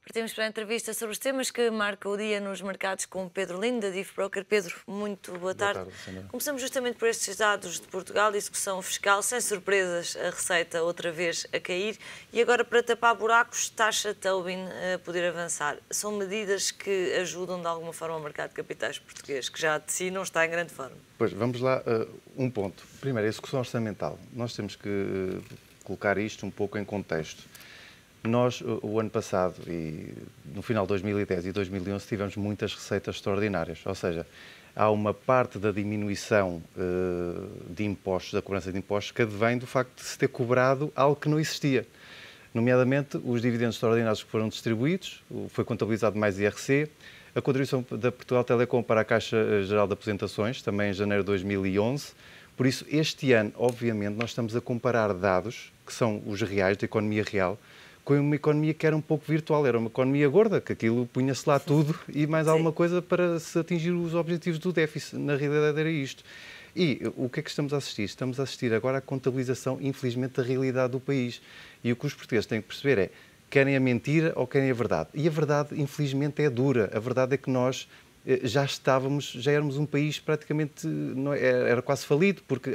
Partimos para a entrevista sobre os temas que marcam o dia nos mercados com Pedro Lindo, da DIF Broker. Pedro, muito boa Boa tarde. tarde, Sandra. Começamos justamente por estes dados de Portugal, execução fiscal, sem surpresas, a receita outra vez a cair e agora para tapar buracos, taxa Tobin a poder avançar. São medidas que ajudam de alguma forma o mercado de capitais português, que já de si não está em grande forma. Pois, vamos lá, um ponto. Primeiro, a execução orçamental. Nós temos que colocar isto um pouco em contexto. Nós, o ano passado, e no final de 2010 e 2011, tivemos muitas receitas extraordinárias. Ou seja, há uma parte da diminuição de impostos, da cobrança de impostos, que advém do facto de se ter cobrado algo que não existia. Nomeadamente, os dividendos extraordinários que foram distribuídos, foi contabilizado mais IRC, a contribuição da Portugal Telecom para a Caixa Geral de Apresentações, também em janeiro de 2011. Por isso, este ano, obviamente, nós estamos a comparar dados, que são os reais, da economia real, com uma economia que era um pouco virtual, era uma economia gorda, que aquilo punha-se lá tudo e mais alguma coisa para se atingir os objetivos do déficit. Na realidade era isto. E o que é que estamos a assistir? Estamos a assistir agora à contabilização, infelizmente, da realidade do país. E o que os portugueses têm que perceber é, querem a mentira ou querem a verdade? E a verdade, infelizmente, é dura. A verdade é que nós já éramos um país praticamente, era quase falido, porque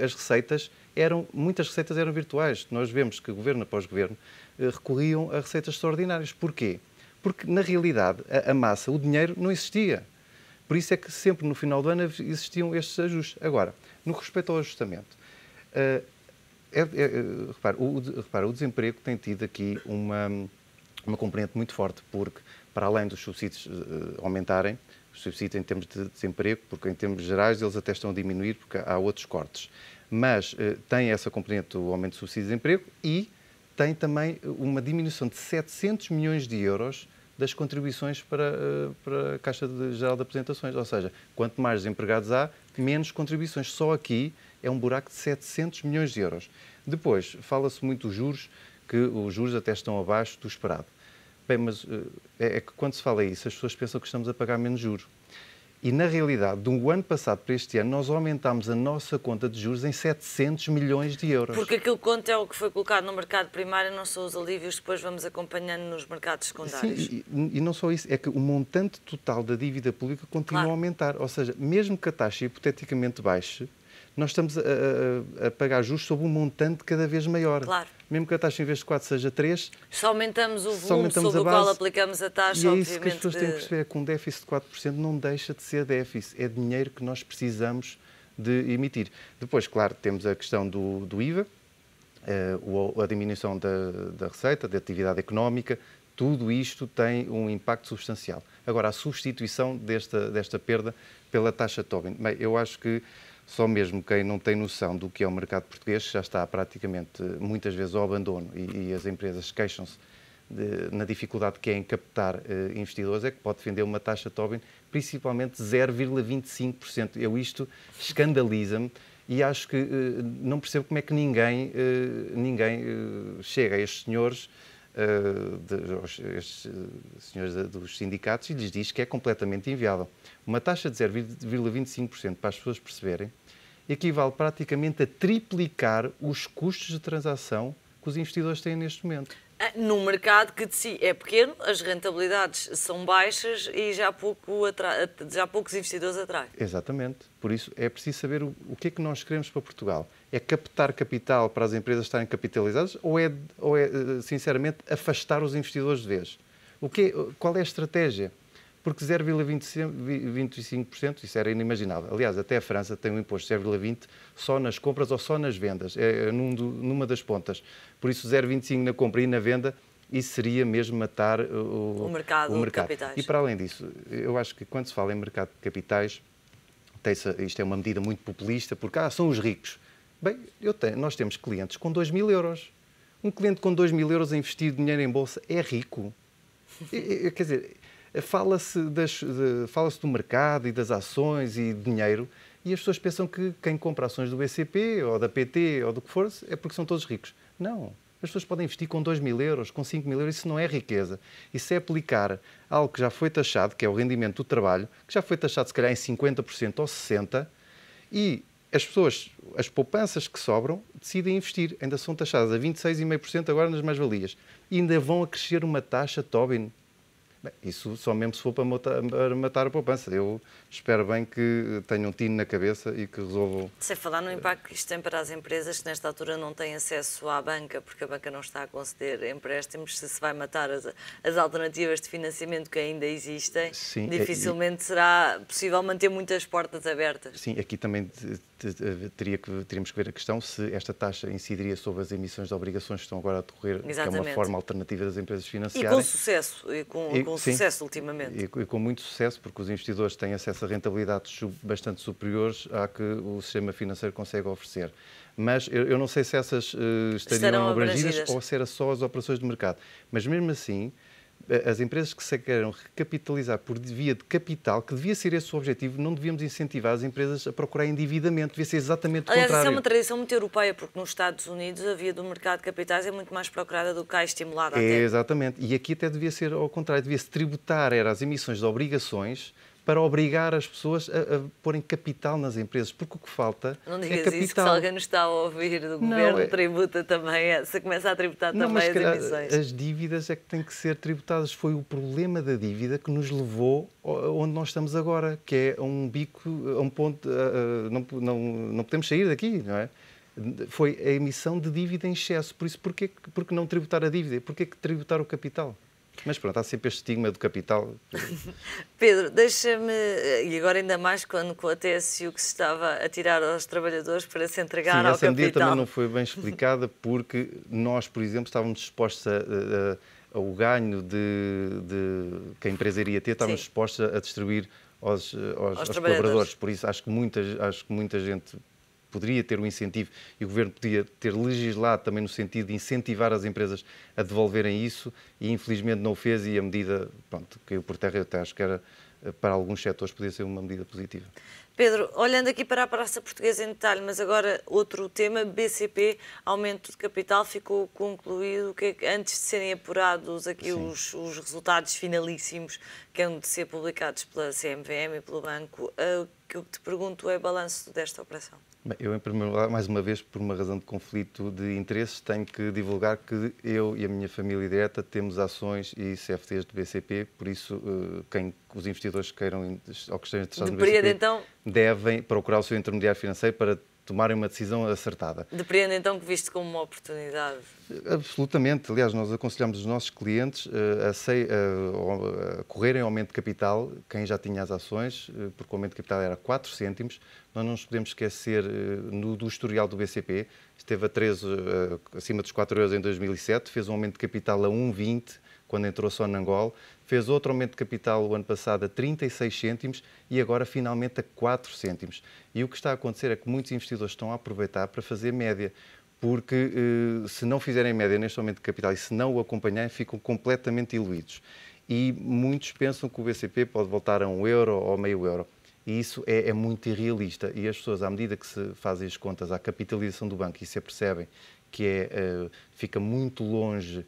muitas receitas eram virtuais. Nós vemos que governo após governo recorriam a receitas extraordinárias. Porquê? Porque, na realidade, a massa, o dinheiro, não existia. Por isso é que sempre no final do ano existiam estes ajustes. Agora, no que respeita ao ajustamento, repara, o desemprego tem tido aqui uma componente muito forte, porque, para além dos subsídios aumentarem, os subsídios em termos de desemprego, porque em termos gerais eles até estão a diminuir, porque há outros cortes. Mas tem essa componente do aumento do subsídio de desemprego e tem também uma diminuição de 700 milhões de euros das contribuições para a Caixa Geral de Apresentações. Ou seja, quanto mais desempregados há, menos contribuições. Só aqui é um buraco de 700 milhões de euros. Depois, fala-se muito dos juros, que os juros até estão abaixo do esperado. Bem, mas é que quando se fala isso, as pessoas pensam que estamos a pagar menos juros. E, na realidade, do ano passado para este ano, nós aumentámos a nossa conta de juros em 700 milhões de euros. Porque aquilo que conta é o que foi colocado no mercado primário, não são os alívios que depois vamos acompanhando nos mercados secundários. Sim, e não só isso, é que o montante total da dívida pública continua a aumentar. Ou seja, mesmo que a taxa hipoteticamente baixe, nós estamos a pagar juros sobre um montante cada vez maior. Claro. Mesmo que a taxa em vez de 4 seja 3... Se aumentamos o volume sobre o qual aplicamos a taxa, e é obviamente... isso que as pessoas têm que perceber, é que um déficit de 4% não deixa de ser déficit. É dinheiro que nós precisamos de emitir. Depois, claro, temos a questão do IVA, a diminuição da receita, da atividade económica. Tudo isto tem um impacto substancial. Agora, a substituição desta perda pela taxa Tobin. Bem, eu acho que só mesmo quem não tem noção do que é o mercado português já está praticamente, muitas vezes, ao abandono e as empresas queixam-se na dificuldade que é em captar investidores, é que pode defender uma taxa Tobin, principalmente 0,25%. Isto escandaliza-me e acho que não percebo como é que ninguém chega a estes senhores, estes senhores dos sindicatos, e lhes diz que é completamente inviável. Uma taxa de 0,25% para as pessoas perceberem equivale praticamente a triplicar os custos de transação que os investidores têm neste momento. Num mercado que de si é pequeno, as rentabilidades são baixas e já poucos investidores atraem. Exatamente. Por isso é preciso saber o que é que nós queremos para Portugal. É captar capital para as empresas estarem capitalizadas ou é sinceramente, afastar os investidores de vez? Qual é a estratégia? Porque 0,25%, isso era inimaginável. Aliás, até a França tem um imposto de 0,20% só nas compras ou só nas vendas. É numa das pontas. Por isso, 0,25% na compra e na venda, isso seria mesmo matar o mercado de capitais. E para além disso, eu acho que quando se fala em mercado de capitais, isto é uma medida muito populista, porque são os ricos. Bem, nós temos clientes com 2.000 euros. Um cliente com 2.000 euros a investir dinheiro em bolsa é rico. Quer dizer... Fala-se do mercado e das ações e dinheiro e as pessoas pensam que quem compra ações do BCP ou da PT ou do que for é porque são todos ricos. Não. As pessoas podem investir com 2.000 euros, com 5.000 euros. Isso não é riqueza. Isso é aplicar algo que já foi taxado, que é o rendimento do trabalho, que já foi taxado se calhar em 50% ou 60%, e as pessoas, as poupanças que sobram, decidem investir. Ainda são taxadas a 26,5% agora nas mais-valias. E ainda vão acrescer uma taxa Tobin. Bem, isso só mesmo se for para matar a poupança. Eu espero bem que tenham tino na cabeça e que resolvam. Sem falar no impacto que isto tem para as empresas que nesta altura não têm acesso à banca, porque a banca não está a conceder empréstimos, se vai matar as alternativas de financiamento que ainda existem, Sim, dificilmente será possível manter muitas portas abertas. Sim, aqui também teríamos que ver a questão se esta taxa incidiria sobre as emissões de obrigações que estão agora a decorrer, que é uma forma alternativa das empresas financiarem. E com sucesso, com sucesso ultimamente. E com muito sucesso, porque os investidores têm acesso a rentabilidades bastante superiores à que o sistema financeiro consegue oferecer. Mas eu não sei se essas estariam abrangidas ou se era só as operações de mercado. Mas mesmo assim, as empresas que se queiram recapitalizar por via de capital, que devia ser esse o objetivo, não devíamos incentivar as empresas a procurar endividamento, devia ser exatamente o contrário. Aliás, isso é uma tradição muito europeia, porque nos Estados Unidos a via do mercado de capitais é muito mais procurada do que cá, estimulada até. Exatamente, e aqui até devia ser ao contrário, devia-se tributar as emissões de obrigações para obrigar as pessoas a porem capital nas empresas, porque o que falta é capital. Não digas isso, que se alguém nos está a ouvir do governo, tributa também, se começa a tributar também as emissões. As dívidas é que têm que ser tributadas. Foi o problema da dívida que nos levou onde nós estamos agora, que é a um bico, a um ponto, não podemos sair daqui, não é? Foi a emissão de dívida em excesso. Por isso, porque não tributar a dívida? Porquê que tributar o capital? Mas pronto, há sempre este estigma do capital. Pedro, deixa-me, e agora ainda mais quando com a TSU que se estava a tirar aos trabalhadores para se entregar ao capital. Essa medida também não foi bem explicada porque nós, por exemplo, estávamos dispostos ao ganho que a empresa iria ter, estávamos dispostos a distribuir aos colaboradores. Por isso acho que muita gente poderia ter um incentivo e o Governo podia ter legislado também no sentido de incentivar as empresas a devolverem isso e infelizmente não o fez e a medida, pronto, caiu por terra. Eu até acho que era, para alguns setores podia ser uma medida positiva. Pedro, olhando aqui para a Praça Portuguesa em detalhe, mas agora outro tema, BCP, aumento de capital, ficou concluído que antes de serem apurados aqui os resultados finalíssimos que hão de ser publicados pela CMVM e pelo banco, o que eu te pergunto é o balanço desta operação. Bem, eu, em primeiro lugar, mais uma vez, por uma razão de conflito de interesses, tenho que divulgar que eu e a minha família direta temos ações e CFDs do BCP, por isso, os investidores que queiram ou que estejam interessados no BCP então, devem procurar o seu intermediário financeiro para tomarem uma decisão acertada. Depreende então que viste como uma oportunidade? Absolutamente. Aliás, nós aconselhamos os nossos clientes a correrem ao aumento de capital, quem já tinha as ações, porque o aumento de capital era 4 cêntimos. Nós não nos podemos esquecer do historial do BCP. Esteve acima dos 4 euros em 2007, fez um aumento de capital a 1,20 quando entrou só na Angola, fez outro aumento de capital o ano passado a 36 cêntimos e agora finalmente a 4 cêntimos. E o que está a acontecer é que muitos investidores estão a aproveitar para fazer média, porque se não fizerem média neste aumento de capital e se não o acompanharem, ficam completamente iludidos. E muitos pensam que o BCP pode voltar a 1 euro ou meio euro. E isso é muito irrealista. E as pessoas, à medida que se fazem as contas à capitalização do banco e se apercebem que fica muito longe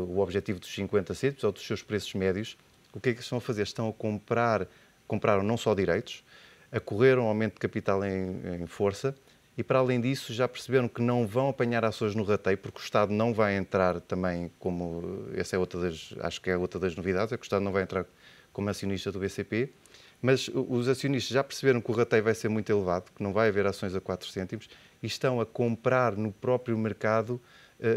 o objetivo dos 50 cêntimos ou dos seus preços médios, o que é que estão a fazer? Estão a compraram não só direitos, a correr um aumento de capital em força e, para além disso, já perceberam que não vão apanhar ações no rateio, porque o Estado não vai entrar também como... Essa é acho que é outra das novidades, é que o Estado não vai entrar como acionista do BCP, mas os acionistas já perceberam que o rateio vai ser muito elevado, que não vai haver ações a 4 cêntimos e estão a comprar no próprio mercado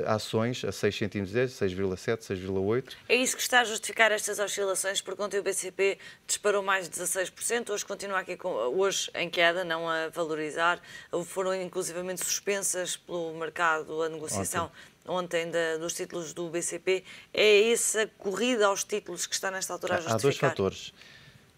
ações a 6 cêntimos, 6,7, 6,8. É isso que está a justificar estas oscilações, porque ontem o BCP disparou mais de 16%, hoje continua aqui hoje em queda, não a valorizar. Foram inclusivamente suspensas pelo mercado a negociação ontem dos títulos do BCP. É essa corrida aos títulos que está nesta altura a justificar? Há dois fatores.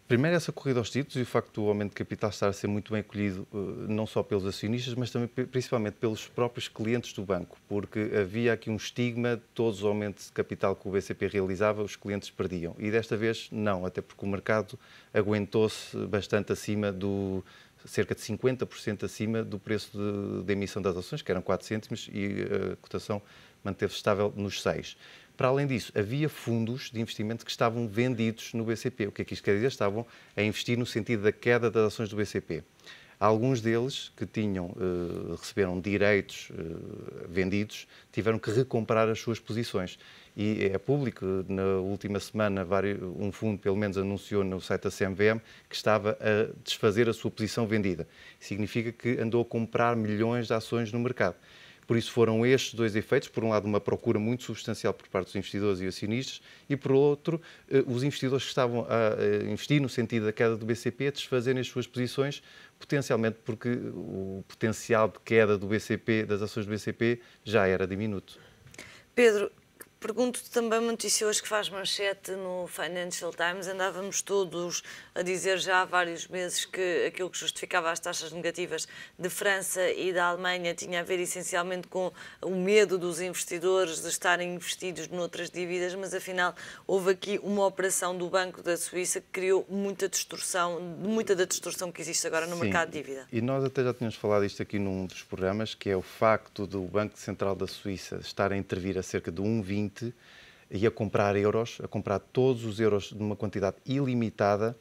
Primeiro, essa corrida aos títulos e o facto do aumento de capital estar a ser muito bem acolhido, não só pelos acionistas, mas também principalmente pelos próprios clientes do banco, porque havia aqui um estigma de todos os aumentos de capital que o BCP realizava, os clientes perdiam. E desta vez não, até porque o mercado aguentou-se bastante acima cerca de 50% acima do preço de emissão das ações, que eram 4 cêntimos, e a cotação manteve-se estável nos 6. Para além disso, havia fundos de investimento que estavam vendidos no BCP. O que é que isto quer dizer? Estavam a investir no sentido da queda das ações do BCP. Alguns deles que receberam direitos vendidos tiveram que recomprar as suas posições. E é público, na última semana, um fundo, pelo menos, anunciou no site da CMVM que estava a desfazer a sua posição vendida. Significa que andou a comprar milhões de ações no mercado. Por isso foram estes dois efeitos, por um lado uma procura muito substancial por parte dos investidores e acionistas e por outro os investidores que estavam a investir no sentido da queda do BCP a desfazerem as suas posições, potencialmente porque o potencial de queda do BCP, das ações do BCP já era diminuto. Pedro, pergunto-te também uma notícia hoje que faz manchete no Financial Times. Andávamos todos a dizer já há vários meses que aquilo que justificava as taxas negativas de França e da Alemanha tinha a ver essencialmente com o medo dos investidores de estarem investidos noutras dívidas, mas afinal houve aqui uma operação do Banco da Suíça que criou muita da distorção que existe agora no mercado de dívida. E nós até já tínhamos falado isto aqui num dos programas, que é o facto do Banco Central da Suíça estar a intervir a cerca de 1,20 e a comprar euros, a comprar todos os euros numa quantidade ilimitada,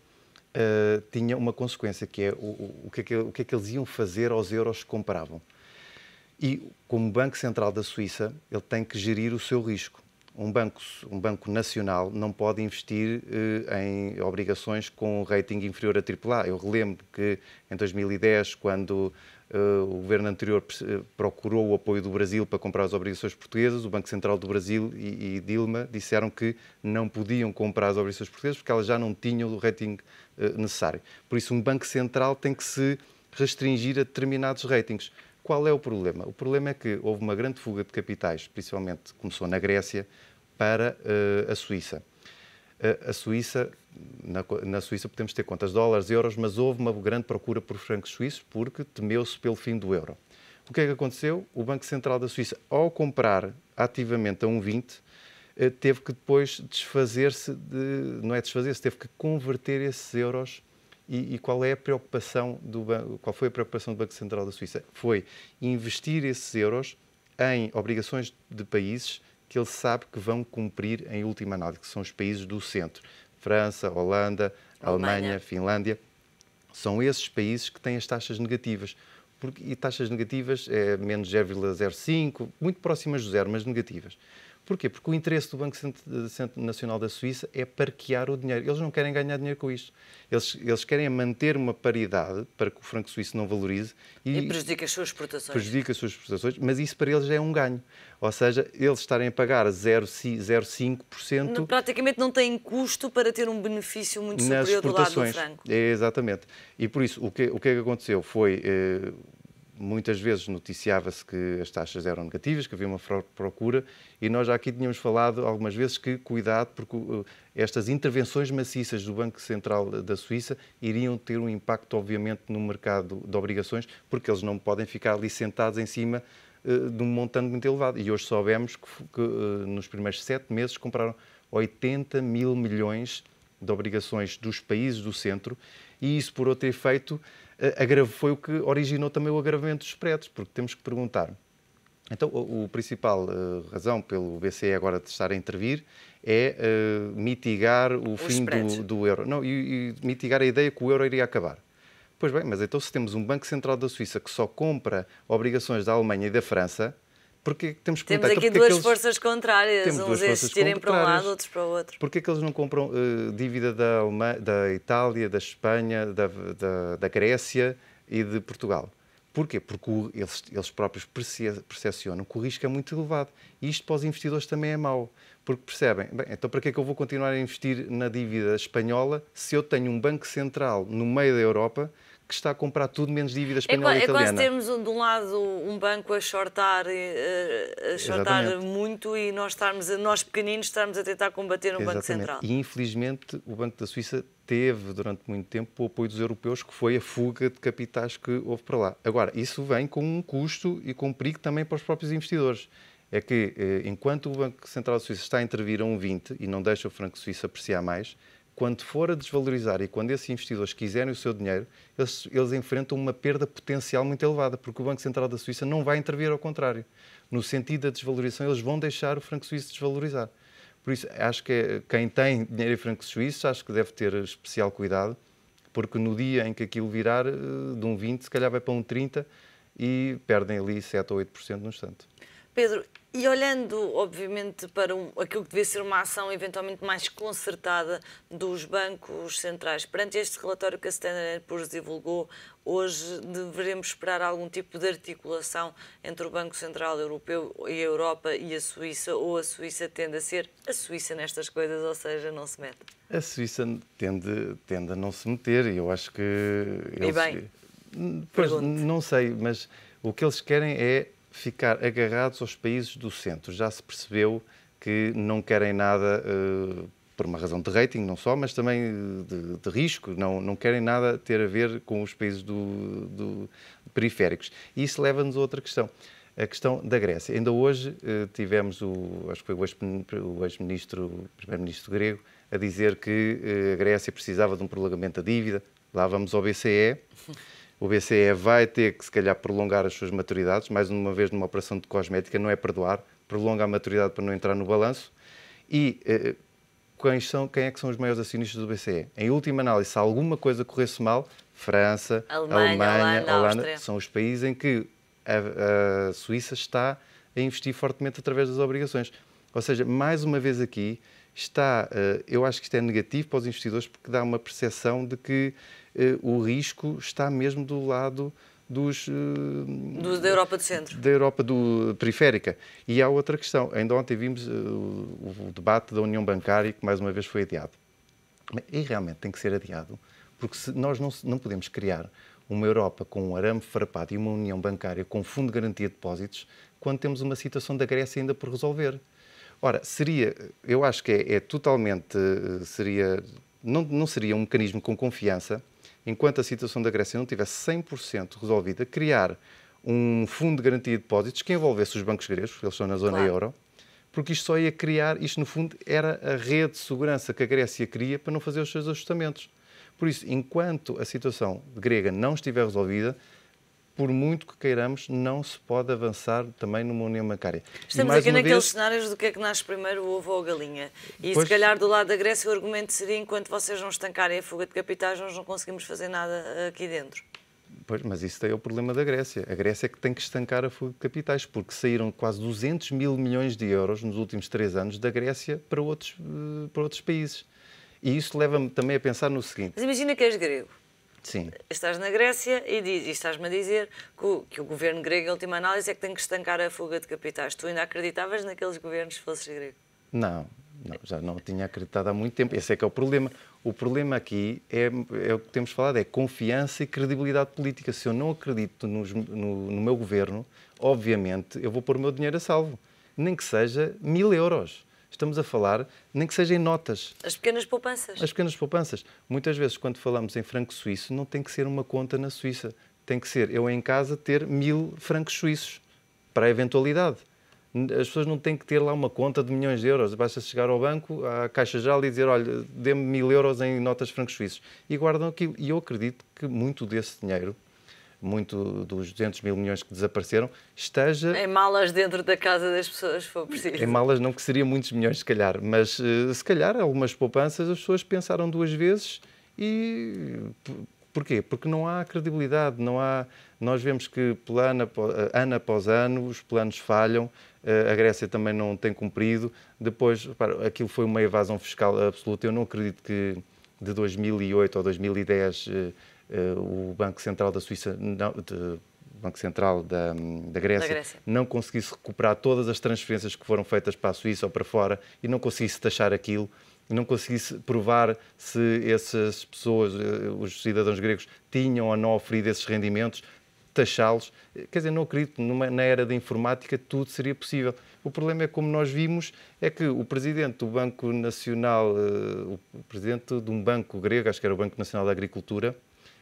tinha uma consequência, que é o que é que eles iam fazer aos euros que compravam. E, como Banco Central da Suíça, ele tem que gerir o seu risco. Um banco nacional não pode investir em obrigações com rating inferior a AAA. Eu relembro que em 2010, quando o governo anterior procurou o apoio do Brasil para comprar as obrigações portuguesas, o Banco Central do Brasil e Dilma disseram que não podiam comprar as obrigações portuguesas porque elas já não tinham o rating necessário. Por isso, um Banco Central tem que se restringir a determinados ratings. Qual é o problema? O problema é que houve uma grande fuga de capitais, principalmente começou na Grécia, para a Suíça. A Suíça, na Suíça podemos ter contas de dólares, euros, mas houve uma grande procura por francos suíços porque temeu-se pelo fim do euro. O que é que aconteceu? O Banco Central da Suíça, ao comprar ativamente a 1,20, teve que depois desfazer-se, teve que converter esses euros. E qual é a preocupação qual foi a preocupação do Banco Central da Suíça? Foi investir esses euros em obrigações de países que ele sabe que vão cumprir em última análise, que são os países do centro. França, Holanda, Alemanha, Finlândia. São esses países que têm as taxas negativas. E taxas negativas é menos 0,05, muito próximas do zero, mas negativas. Porquê? Porque o interesse do Banco Nacional da Suíça é parquear o dinheiro. Eles não querem ganhar dinheiro com isto. Eles querem manter uma paridade para que o franco suíço não valorize. E prejudica as suas exportações. Prejudica as suas exportações, mas isso para eles é um ganho. Ou seja, eles estarem a pagar 0,5%... Praticamente não têm custo para ter um benefício muito superior do lado do franco. Exatamente. E por isso, o que é que aconteceu foi... Muitas vezes noticiava-se que as taxas eram negativas, que havia uma procura, e nós já aqui tínhamos falado algumas vezes que, cuidado, porque estas intervenções maciças do Banco Central da Suíça iriam ter um impacto, obviamente, no mercado de obrigações, porque eles não podem ficar ali sentados em cima de um montante muito elevado. E hoje soubemos que nos primeiros 7 meses compraram 80 mil milhões de obrigações dos países do centro, e isso, por outro efeito, foi o que originou também o agravamento dos spreads, porque temos que perguntar. Então, a principal razão pelo BCE agora de estar a intervir é mitigar o fim do euro. Não, e mitigar a ideia que o euro iria acabar. Pois bem, mas então se temos um Banco Central da Suíça que só compra obrigações da Alemanha e da França, porque temos que perguntar... Temos aqui duas forças contrárias, uns existirem para um lado, outros para o outro. Porquê que eles não compram dívida da Itália, da Espanha, da Grécia e de Portugal? Porquê? Porque eles próprios percepcionam que o risco é muito elevado. E isto para os investidores também é mau. Porque percebem, bem, então para que é que eu vou continuar a investir na dívida espanhola se eu tenho um Banco Central no meio da Europa que está a comprar tudo menos dívida espanhola e italiana? É quase termos de um lado um banco a shortar muito e nós pequeninos estarmos a tentar combater no Banco Central. E infelizmente o Banco da Suíça teve durante muito tempo o apoio dos europeus, que foi a fuga de capitais que houve para lá. Agora, isso vem com um custo e com um perigo também para os próprios investidores. É que enquanto o Banco Central da Suíça está a intervir a 1,20 e não deixa o franco suíço apreciar mais, quando for a desvalorizar e quando esses investidores quiserem o seu dinheiro, eles enfrentam uma perda potencial muito elevada, porque o Banco Central da Suíça não vai intervir, ao contrário. No sentido da desvalorização, eles vão deixar o franco suíço desvalorizar. Por isso, acho que quem tem dinheiro em franco suíço, acho que deve ter especial cuidado, porque no dia em que aquilo virar, de um 20, se calhar vai para um 30 e perdem ali 7 ou 8% no instante. Pedro, e olhando, obviamente, para aquilo que devia ser uma ação eventualmente mais concertada dos bancos centrais, perante este relatório que a Standard & Poor's divulgou, hoje deveremos esperar algum tipo de articulação entre o Banco Central Europeu e a Europa e a Suíça, ou a Suíça tende a ser a Suíça nestas coisas, ou seja, não se mete? A Suíça tende a não se meter e eu acho que... E bem, pois, não sei, mas o que eles querem é ficar agarrados aos países do centro. Já se percebeu que não querem nada, por uma razão de rating, não só, mas também de risco, não querem nada ter a ver com os países periféricos. E isso leva-nos a outra questão, a questão da Grécia. Ainda hoje tivemos, acho que foi o ex-ministro, primeiro-ministro grego, a dizer que a Grécia precisava de um prolongamento da dívida. Lá vamos ao BCE. O BCE vai ter que, se calhar, prolongar as suas maturidades, mais uma vez numa operação de cosmética, não é perdoar, prolonga a maturidade para não entrar no balanço. E quem é que são os maiores acionistas do BCE? Em última análise, se alguma coisa corresse mal, França, Alemanha, Holanda, são os países em que a Suíça está a investir fortemente através das obrigações. Ou seja, mais uma vez aqui, eu acho que isto é negativo para os investidores porque dá uma percepção de que o risco está mesmo do lado da Europa do Centro. Da Europa periférica. E há outra questão. Ainda ontem vimos o debate da União Bancária, que mais uma vez foi adiado. E realmente tem que ser adiado, porque nós não podemos criar uma Europa com um arame farpado e uma União Bancária com fundo de garantia de depósitos quando temos uma situação da Grécia ainda por resolver. Ora, eu acho que não seria um mecanismo com confiança, enquanto a situação da Grécia não tivesse 100% resolvida, criar um fundo de garantia de depósitos que envolvesse os bancos gregos, porque eles estão na zona euro, porque isto só ia criar, isto no fundo era a rede de segurança que a Grécia queria para não fazer os seus ajustamentos. Por isso, enquanto a situação grega não estiver resolvida, por muito que queiramos, não se pode avançar também numa união bancária. Estamos aqui naqueles cenários do que é que nasce primeiro, o ovo ou a galinha. E se calhar do lado da Grécia o argumento seria, enquanto vocês não estancarem a fuga de capitais, nós não conseguimos fazer nada aqui dentro. Pois, mas isso é o problema da Grécia. A Grécia é que tem que estancar a fuga de capitais, porque saíram quase 200 mil milhões de euros nos últimos 3 anos da Grécia para outros países. E isso leva-me também a pensar no seguinte... Mas imagina que és grego. Sim. Estás na Grécia e estás-me a dizer que o governo grego, em última análise, é que tem que estancar a fuga de capitais. Tu ainda acreditavas naqueles governos se fosses grego? Não, já não tinha acreditado há muito tempo. Esse é que é o problema. O problema aqui é o que temos falado, é confiança e credibilidade política. Se eu não acredito no meu governo, obviamente eu vou pôr o meu dinheiro a salvo. Nem que seja 1000 euros. Estamos a falar, nem que seja em notas. As pequenas poupanças. As pequenas poupanças. Muitas vezes, quando falamos em franco suíço, não tem que ser uma conta na Suíça. Tem que ser eu em casa ter 1000 francos suíços para a eventualidade. As pessoas não têm que ter lá uma conta de milhões de euros. Basta chegar ao banco, à Caixa Geral e dizer, olha, dê-me 1000 euros em notas de francos suíços. E guardam aquilo. E eu acredito que muito desse dinheiro, muito dos 200 mil milhões que desapareceram, esteja... Em malas dentro da casa das pessoas, se for preciso. Em malas não, que seria muitos milhões, se calhar. Mas, se calhar, algumas poupanças, as pessoas pensaram 2 vezes e... Porquê? Porque não há credibilidade, não há... Nós vemos que ano após ano os planos falham, a Grécia também não tem cumprido. Depois, repara, aquilo foi uma evasão fiscal absoluta. Eu não acredito que de 2008 ou 2010... o Banco Central da Suíça, o Banco Central da Grécia, não conseguisse recuperar todas as transferências que foram feitas para a Suíça ou para fora e não conseguisse taxar aquilo, não conseguisse provar se essas pessoas, os cidadãos gregos, tinham ou não oferido esses rendimentos, taxá-los. Quer dizer, não acredito, na era da informática tudo seria possível. O problema é, como nós vimos, é que o presidente do Banco Nacional, o presidente de um banco grego, acho que era o Banco Nacional da Agricultura,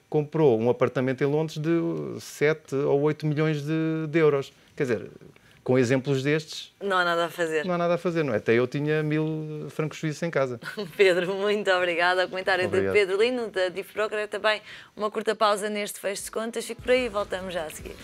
comprou um apartamento em Londres de 7 ou 8 milhões de euros. Quer dizer, com exemplos destes... Não há nada a fazer. Não há nada a fazer, não é? Até eu tinha 1000 francos suíços em casa. Pedro, muito obrigada. O comentário de Pedro Lino, da DIF Broker, é também uma curta pausa neste fecho de contas. Fico por aí e voltamos já a seguir.